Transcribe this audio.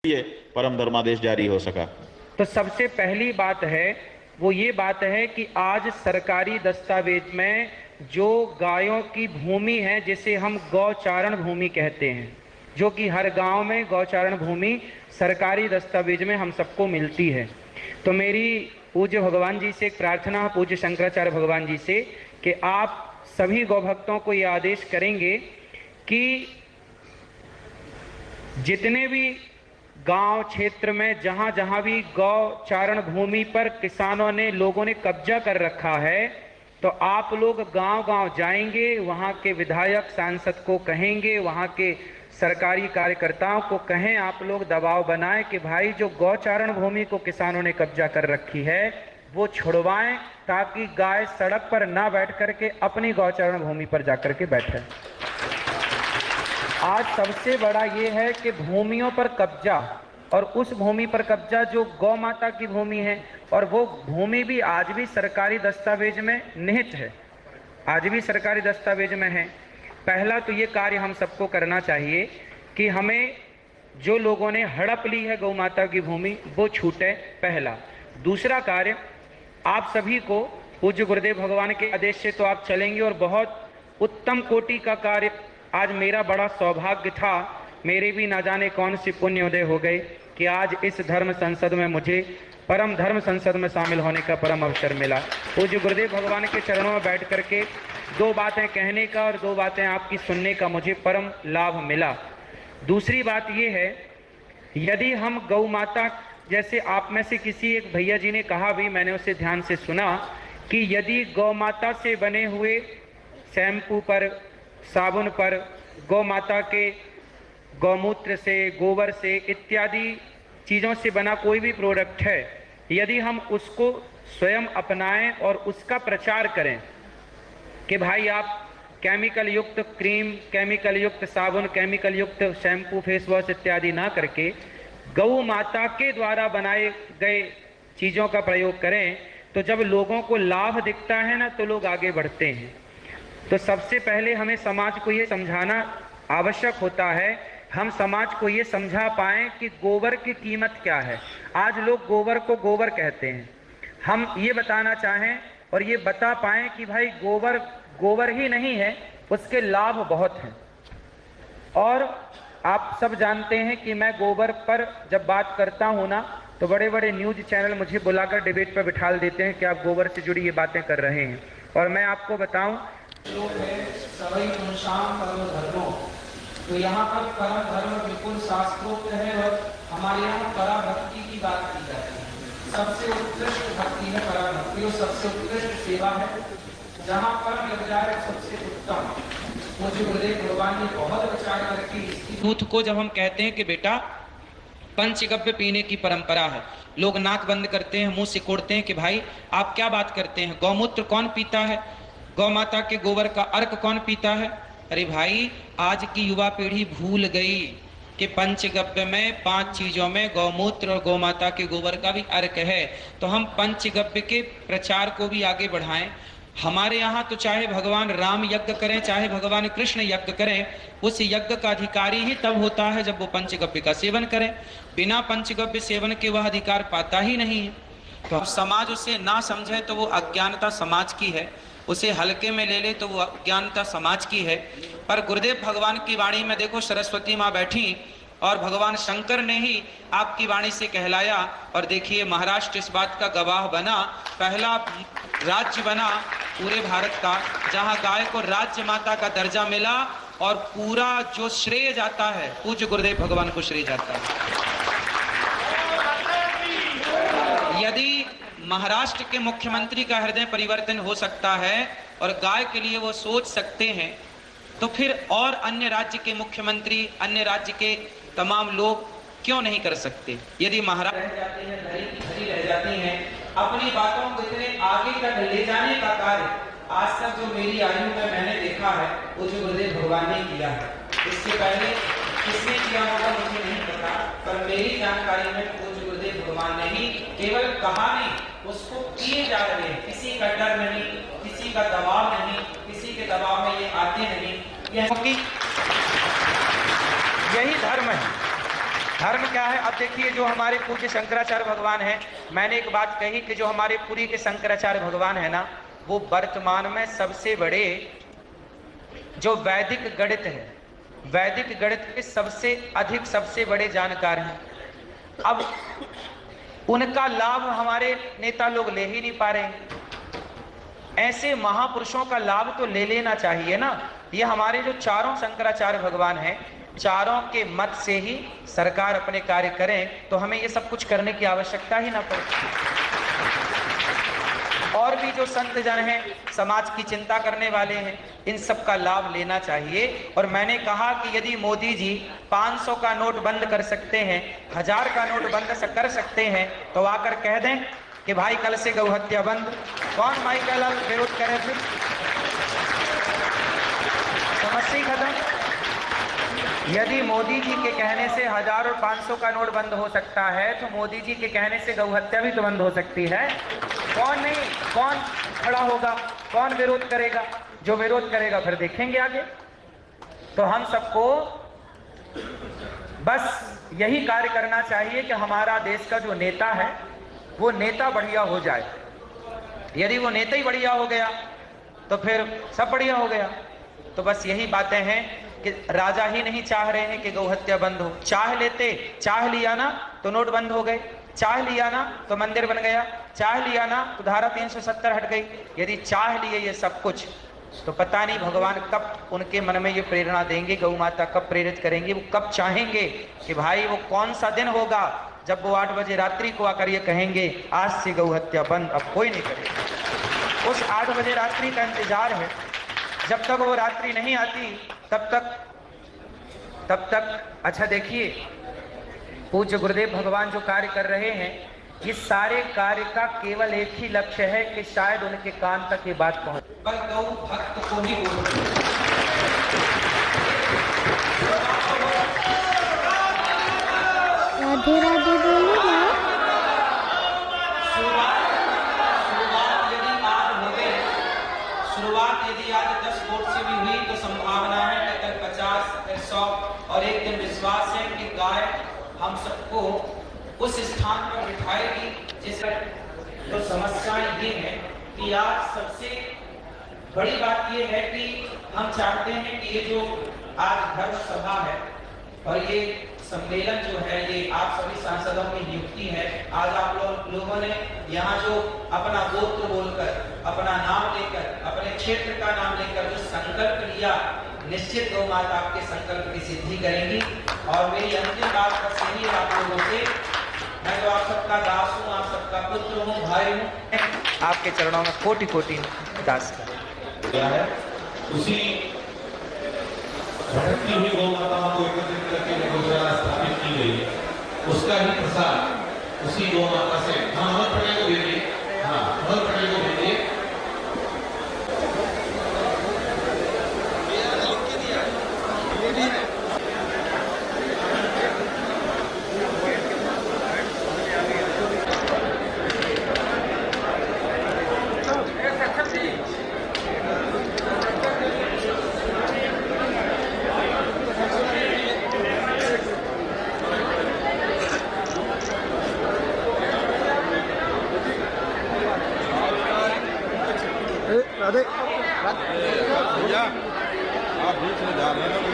ये परम धर्मादेश जारी हो सका। तो सबसे पहली बात है वो ये बात है कि आज सरकारी दस्तावेज में जो गायों की भूमि है जिसे हम गौचारण भूमि कहते हैं, जो कि हर गांव में गौचारण भूमि सरकारी दस्तावेज में हम सबको मिलती है। तो मेरी पूज्य भगवान जी से एक प्रार्थना, पूज्य शंकराचार्य भगवान जी से, कि आप सभी गौभक्तों को ये आदेश करेंगे कि जितने भी गांव क्षेत्र में जहां जहां भी गौचारण भूमि पर किसानों ने, लोगों ने कब्जा कर रखा है, तो आप लोग गांव गांव जाएंगे, वहां के विधायक सांसद को कहेंगे, वहां के सरकारी कार्यकर्ताओं को कहें, आप लोग दबाव बनाएं कि भाई जो गौचारण भूमि को किसानों ने कब्जा कर रखी है वो छुड़वाएं, ताकि गाय सड़क पर ना बैठ करके अपनी गौचारण भूमि पर जाकर के बैठे। आज सबसे बड़ा ये है कि भूमियों पर कब्जा, और उस भूमि पर कब्जा जो गौ माता की भूमि है, और वो भूमि भी आज भी सरकारी दस्तावेज में निहित है, आज भी सरकारी दस्तावेज में है। पहला तो ये कार्य हम सबको करना चाहिए कि हमें जो लोगों ने हड़प ली है गौ माता की भूमि वो छूटे, पहला। दूसरा कार्य, आप सभी को पूज्य गुरुदेव भगवान के आदेश से तो आप चलेंगे, और बहुत उत्तम कोटि का कार्य आज मेरा बड़ा सौभाग्य था, मेरे भी ना जाने कौन सी पुण्योदय हो गए कि आज इस धर्म संसद में मुझे परम धर्म संसद में शामिल होने का परम अवसर मिला। पूज्य गुरुदेव भगवान के चरणों में बैठ करके दो बातें कहने का और दो बातें आपकी सुनने का मुझे परम लाभ मिला। दूसरी बात ये है, यदि हम गौ माता, जैसे आप में से किसी एक भैया जी ने कहा भी, मैंने उसे ध्यान से सुना, कि यदि गौ माता से बने हुए शैम्पू पर, साबुन पर, गौ माता के गौमूत्र से, गोबर से, इत्यादि चीज़ों से बना कोई भी प्रोडक्ट है, यदि हम उसको स्वयं अपनाएं और उसका प्रचार करें कि भाई आप केमिकल युक्त क्रीम, केमिकल युक्त साबुन, केमिकल युक्त शैम्पू, फेस वॉश इत्यादि ना करके गौ माता के द्वारा बनाए गए चीज़ों का प्रयोग करें, तो जब लोगों को लाभ दिखता है ना, तो लोग आगे बढ़ते हैं। तो सबसे पहले हमें समाज को ये समझाना आवश्यक होता है, हम समाज को ये समझा पाएं कि गोबर की कीमत क्या है। आज लोग गोबर को गोबर कहते हैं, हम ये बताना चाहें और ये बता पाएं कि भाई गोबर गोबर ही नहीं है, उसके लाभ बहुत हैं। और आप सब जानते हैं कि मैं गोबर पर जब बात करता हूं ना, तो बड़े बड़े न्यूज चैनल मुझे बुलाकर डिबेट पर बिठा देते हैं कि आप गोबर से जुड़ी ये बातें कर रहे हैं। और मैं आपको बताऊं, तो यहाँ पर परम धर्म बिल्कुल शास्त्रोक्त है, और हमारे यहाँ पराभक्ति की बात की जाती है। सबसे उत्कृष्ट भक्ति है पराभक्ति, और सबसे उत्कृष्ट सेवा है, जहाँ पर लग जाए सबसे उत्तम। मुझे गुरुदेव भगवान ने बहुत विचार करके दूध को जब हम कहते हैं कि बेटा पंचगव्य पीने की परंपरा है, लोग नाक बंद करते हैं, मुंह सिकोड़ते हैं कि भाई आप क्या बात करते हैं, गौमूत्र कौन पीता है, गौ माता के गोबर का अर्क कौन पीता है। अरे भाई, आज की युवा पीढ़ी भूल गई कि पंचगव्य में 5 चीजों में गौमूत्र और गौ माता के गोबर का भी अर्क है। तो हम पंचगव्य के प्रचार को भी आगे बढ़ाएं। हमारे यहाँ तो चाहे भगवान राम यज्ञ करें, चाहे भगवान कृष्ण यज्ञ करें, उस यज्ञ का अधिकारी ही तब होता है जब वो पंचगव्य का सेवन करें। बिना पंचगव्य सेवन के वह अधिकार पाता ही नहीं है। तो समाज उसे ना समझे तो वो अज्ञानता समाज की है, उसे हल्के में ले ले तो वो अज्ञानता समाज की है। पर गुरुदेव भगवान की वाणी में देखो, सरस्वती माँ बैठी और भगवान शंकर ने ही आपकी वाणी से कहलाया। और देखिए, महाराष्ट्र इस बात का गवाह बना, पहला राज्य बना पूरे भारत का जहां गाय को राज्य माता का दर्जा मिला, और पूरा जो श्रेय जाता है पूज्य गुरुदेव भगवान को श्रेय जाता है। यदि महाराष्ट्र के मुख्यमंत्री का हृदय परिवर्तन हो सकता है और गाय के लिए वो सोच सकते हैं, तो फिर और अन्य राज्य के मुख्यमंत्री, अन्य राज्य के तमाम लोग क्यों नहीं कर सकते। यदि महाराज रह जाते हैं, धरी रह जाती हैं, अपनी बातों को इतने आगे तक ले जाने का कार्य आज तक जो मेरी आयु में मैंने देखा है वो जो गुरुदेव भगवान ने किया है। इससे पहले किसने किया होगा मुझे नहीं पता, पर मेरी जानकारी में पूज्य गुरुदेव भगवान ने ही केवल कहा नहीं, उसको किए जा रहे हैं। किसी का डर नहीं, किसी का दबाव नहीं, किसी के दबाव में ये आते नहीं। यही धर्म है। धर्म क्या है? अब देखिए, जो हमारे पूज्य शंकराचार्य भगवान हैं, मैंने एक बात कही कि जो हमारे पुरी के शंकराचार्य भगवान है ना, वो वर्तमान में सबसे बड़े जो वैदिक गणित है, वैदिक गणित के सबसे अधिक सबसे बड़े जानकार हैं। अब उनका लाभ हमारे नेता लोग ले ही नहीं पा रहे हैं। ऐसे महापुरुषों का लाभ तो ले लेना चाहिए ना। ये हमारे जो चारों शंकराचार्य भगवान हैं, चारों के मत से ही सरकार अपने कार्य करें, तो हमें ये सब कुछ करने की आवश्यकता ही ना पड़े। और भी जो संत जन हैं, समाज की चिंता करने वाले हैं, इन सब का लाभ लेना चाहिए। और मैंने कहा कि यदि मोदी जी 500 का नोट बंद कर सकते हैं, 1000 का नोट बंद कर सकते हैं, तो आकर कह दें कि भाई कल से गौ हत्या बंद। कौन भाई का लाल विरोध करे? फिर समस्या खत्म। यदि मोदी जी के कहने से 1000 और 500 का नोट बंद हो सकता है, तो मोदी जी के कहने से गौ हत्या भी तो बंद हो सकती है। कौन नहीं, कौन खड़ा होगा, कौन विरोध करेगा? जो विरोध करेगा फिर देखेंगे आगे। तो हम सबको बस यही कार्य करना चाहिए कि हमारा देश का जो नेता है, वो नेता बढ़िया हो जाए। यदि वो नेता ही बढ़िया हो गया तो फिर सब बढ़िया हो गया। तो बस यही बातें हैं कि राजा ही नहीं चाह रहे हैं कि गौ हत्या बंद हो। चाह लेते, चाह लिया ना तो नोट बंद हो गए, चाह लिया ना तो मंदिर बन गया, चाह लिया ना तो धारा 370 हट गई। यदि चाह लिए ये सब कुछ, तो पता नहीं भगवान कब उनके मन में ये प्रेरणा देंगे, गौ माता कब प्रेरित करेंगे, वो कब चाहेंगे कि भाई वो कौन सा दिन होगा जब वो 8 बजे रात्रि को आकर ये कहेंगे आज से गौ हत्या बंद, अब कोई नहीं करेगा। उस 8 बजे रात्रि का इंतजार है। जब तक वो रात्रि नहीं आती तब तक अच्छा देखिए, पूज्य गुरुदेव भगवान जो कार्य कर रहे हैं, इस सारे कार्य का केवल एक ही लक्ष्य है कि शायद उनके कान तक ये बात पहुंचे। पर गौ भक्त को ही राधे राधे बोले ना। शुरुआत यदि आज 10 वोट से भी हुई तो संभावना है कि कल 50, फिर 100 और एक दिन विश्वास है कि गाय हम सबको उस स्थान पर बिठाएगी जिस। तो समस्या ये है कि आज सबसे बड़ी बात ये है कि हम चाहते हैं कि ये जो आज धर्म सभा है और ये सम्मेलन जो है, ये आप सभी सांसदों की नियुक्ति है। आज आप लोगों ने यहाँ जो अपना गोत्र बोलकर, अपना नाम लेकर, अपने क्षेत्र का नाम लेकर जो संकल्प लिया, निश्चित गौ माता आपके संकल्प की सिद्धि करेंगी। और मेरी अंतिम बात बस यही है आप लोगों से, मैं तो आप सबका दास हूँ, आप सबका पुत्र हूँ, भाई हूँ। आपके चरणों में कोटि कोटि दास है। उसी भटकती हुई गौ माताओं को एकत्रित करके जो गौशाला स्थापित की गई है, उसका ही प्रसाद उसी गौ माता से। हाँ, अमर पटेल को भेजिए, हाँ अमर पटेल को भेजिए। भैया आप बीच में जा रहे हैं।